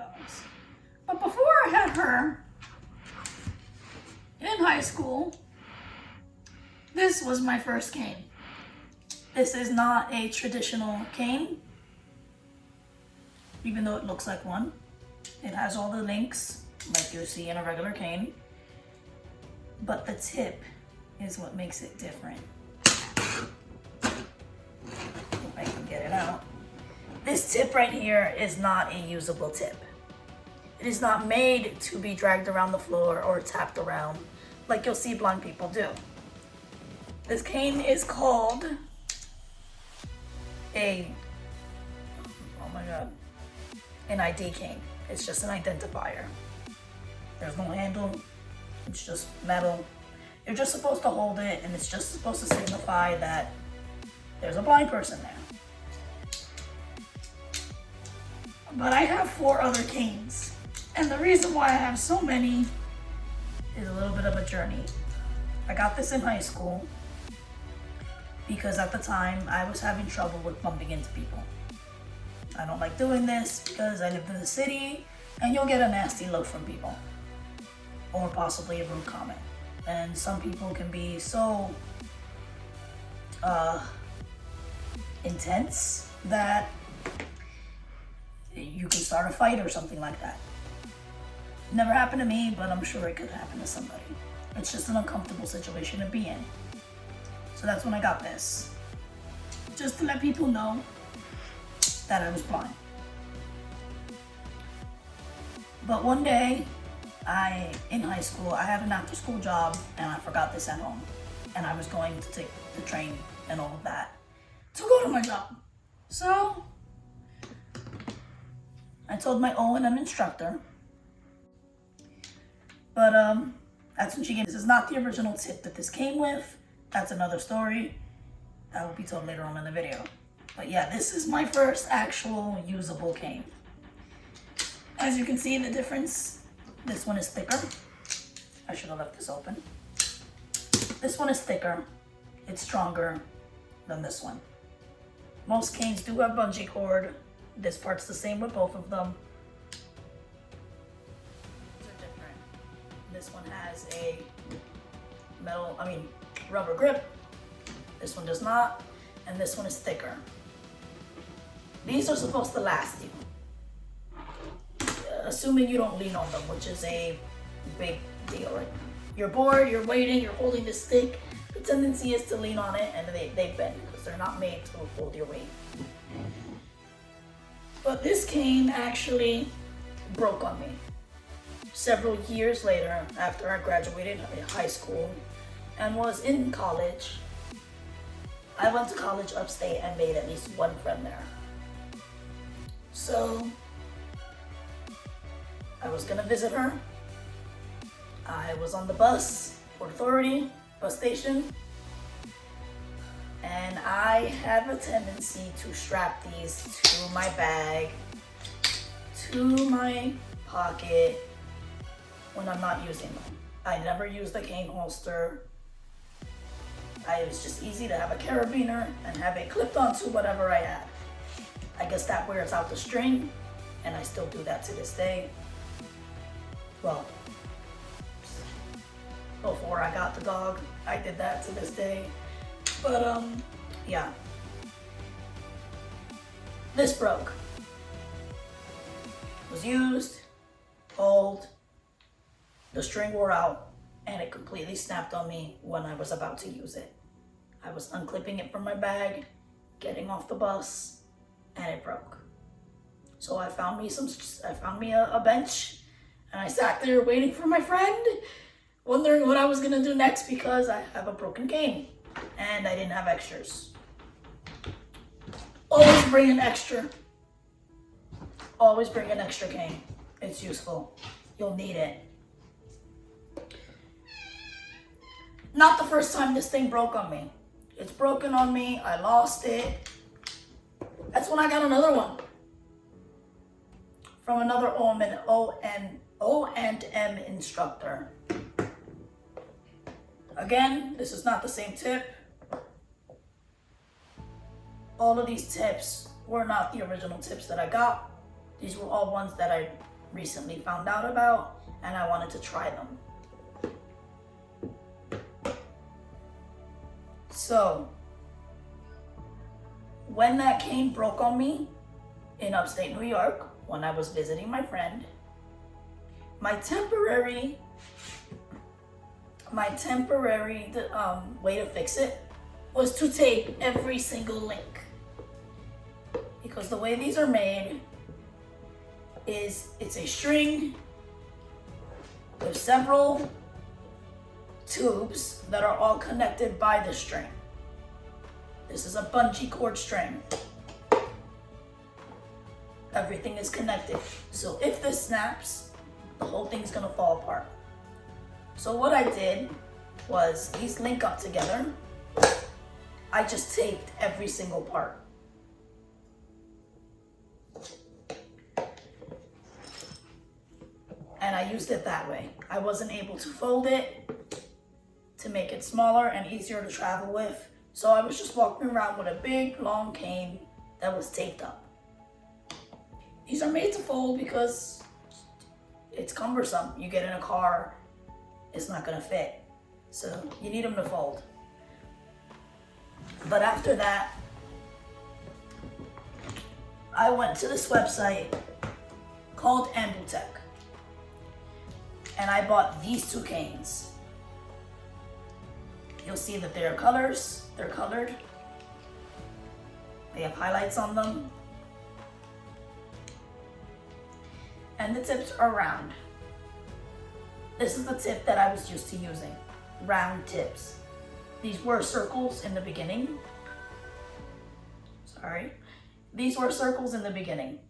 dogs. But before I had her in high school, this was my first cane. This is not a traditional cane, even though it looks like one. It has all the links like you see in a regular cane, but the tip is what makes it different. If I can get it out. This tip right here is not a usable tip. It is not made to be dragged around the floor or tapped around like you'll see blind people do. This cane is called oh my god, an ID cane. It's just an identifier. There's no handle, it's just metal. You're just supposed to hold it, and it's just supposed to signify that there's a blind person there. But I have 4 other canes, and the reason why I have so many is a little bit of a journey. I got this in high school because at the time I was having trouble with bumping into people. I don't like doing this because I live in the city and you'll get a nasty look from people, or possibly a rude comment. And some people can be so intense that you can start a fight or something like that. Never happened to me, but I'm sure it could happen to somebody. It's just an uncomfortable situation to be in. So that's when I got this, just to let people know that I was blind. But one day, in high school, I had an after-school job and I forgot this at home. And I was going to take the train and all of that to go to my job. So I told my O&M instructor, but that's when she gave, this is not the original tip that this came with. That's another story that will be told later on in the video. But yeah, this is my first actual usable cane. As you can see the difference, this one is thicker. I should have left this open. This one is thicker. It's stronger than this one. Most canes do have bungee cord. This part's the same with both of them. These are different. This one has a rubber grip. This one does not, and this one is thicker. These are supposed to last you, assuming you don't lean on them, which is a big deal. Right? You're bored, you're waiting, you're holding the stick. The tendency is to lean on it, and they bend because they're not made to hold your weight. But this cane actually broke on me. Several years later, after I graduated high school and was in college, I went to college upstate and made at least one friend there. So I was gonna visit her. I was on the bus, Port Authority, bus station, and I have a tendency to strap these to my bag, to my pocket when I'm not using them. I never use the cane holster. It was just easy to have a carabiner and have it clipped onto whatever I had. I guess that wears out the string, and I still do that to this day. Well, before I got the dog, I did that to this day. But yeah. This broke. It was used, pulled, the string wore out, and it completely snapped on me when I was about to use it. I was unclipping it from my bag, getting off the bus, and it broke. So I found me a bench, and I sat there waiting for my friend, wondering what I was gonna do next because I have a broken cane and I didn't have extras. Always bring an extra. Always bring an extra cane. It's useful. You'll need it. Not the first time this thing broke on me. It's broken on me. I lost it. That's when I got another one from another O&M instructor. Again, this is not the same tip. All of these tips were not the original tips that I got. These were all ones that I recently found out about, and I wanted to try them. So, when that cane broke on me in upstate New York, when I was visiting my friend, my temporary way to fix it was to tape every single link. Because the way these are made is it's a string with several tubes that are all connected by the string. This is a bungee cord string. Everything is connected. So if this snaps, the whole thing's gonna fall apart. So what I did was, these link up together. I just taped every single part. And I used it that way. I wasn't able to fold it to make it smaller and easier to travel with. So I was just walking around with a big long cane that was taped up. These are made to fold because it's cumbersome. You get in a car, it's not gonna fit. So you need them to fold. But after that, I went to this website called Ambutech. And I bought these two canes. You'll see that they're colors, they're colored. They have highlights on them. And the tips are round. This is the tip that I was used to using, round tips. These were circles in the beginning. Sorry. These were circles in the beginning.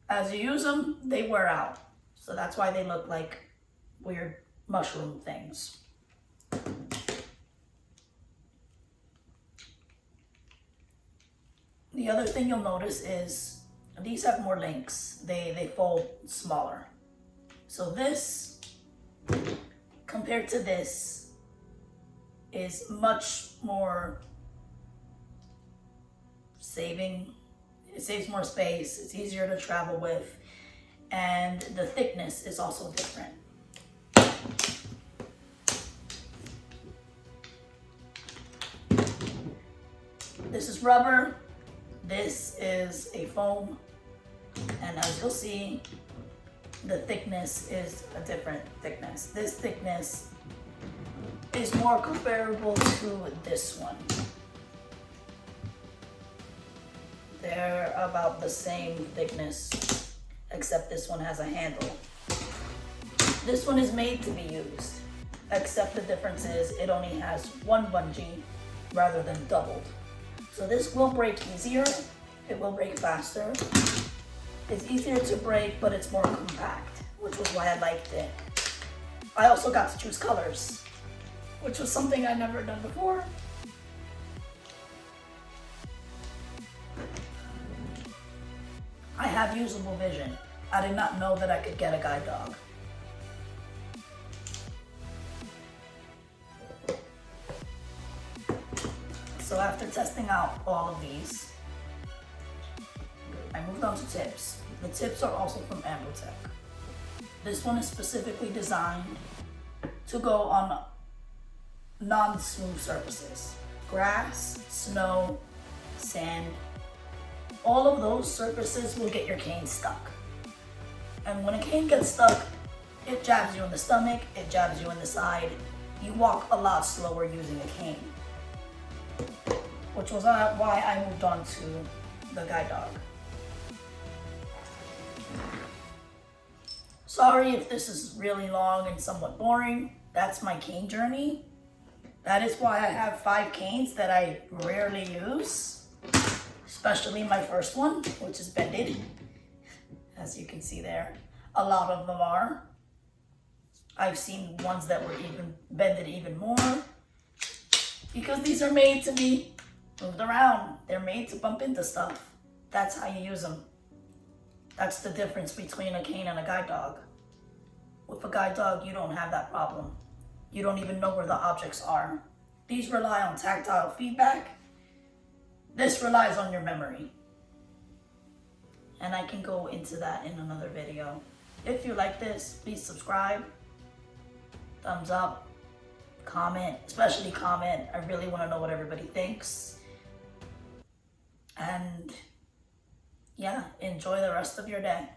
As you use them, they wear out. So that's why they look like weird mushroom things. The other thing you'll notice is these have more links. They fold smaller. So this, compared to this, is much more saving. It saves more space, it's easier to travel with, and the thickness is also different. This is rubber, this is a foam, and as you'll see, the thickness is a different thickness. This thickness is more comparable to this one. They're about the same thickness, except this one has a handle. This one is made to be used, except the difference is it only has one bungee rather than doubled. So this will break easier, it will break faster. It's easier to break, but it's more compact, which was why I liked it. I also got to choose colors, which was something I'd never done before. I have usable vision. I did not know that I could get a guide dog. So after testing out all of these, I moved on to tips. The tips are also from Ambutech. This one is specifically designed to go on non-smooth surfaces. Grass, snow, sand. All of those surfaces will get your cane stuck. And when a cane gets stuck, it jabs you in the stomach, it jabs you in the side. You walk a lot slower using a cane. Which was why I moved on to the guide dog. Sorry if this is really long and somewhat boring. That's my cane journey. That is why I have 5 canes that I rarely use. Especially my first one, which is bended. As you can see there, a lot of them are. I've seen ones that were even bended even more. Because these are made to be moved around. They're made to bump into stuff. That's how you use them. That's the difference between a cane and a guide dog. With a guide dog, you don't have that problem. You don't even know where the objects are. These rely on tactile feedback. This relies on your memory. And I can go into that in another video. If you like this, please subscribe, thumbs up, comment, especially comment. I really want to know what everybody thinks. And yeah, enjoy the rest of your day.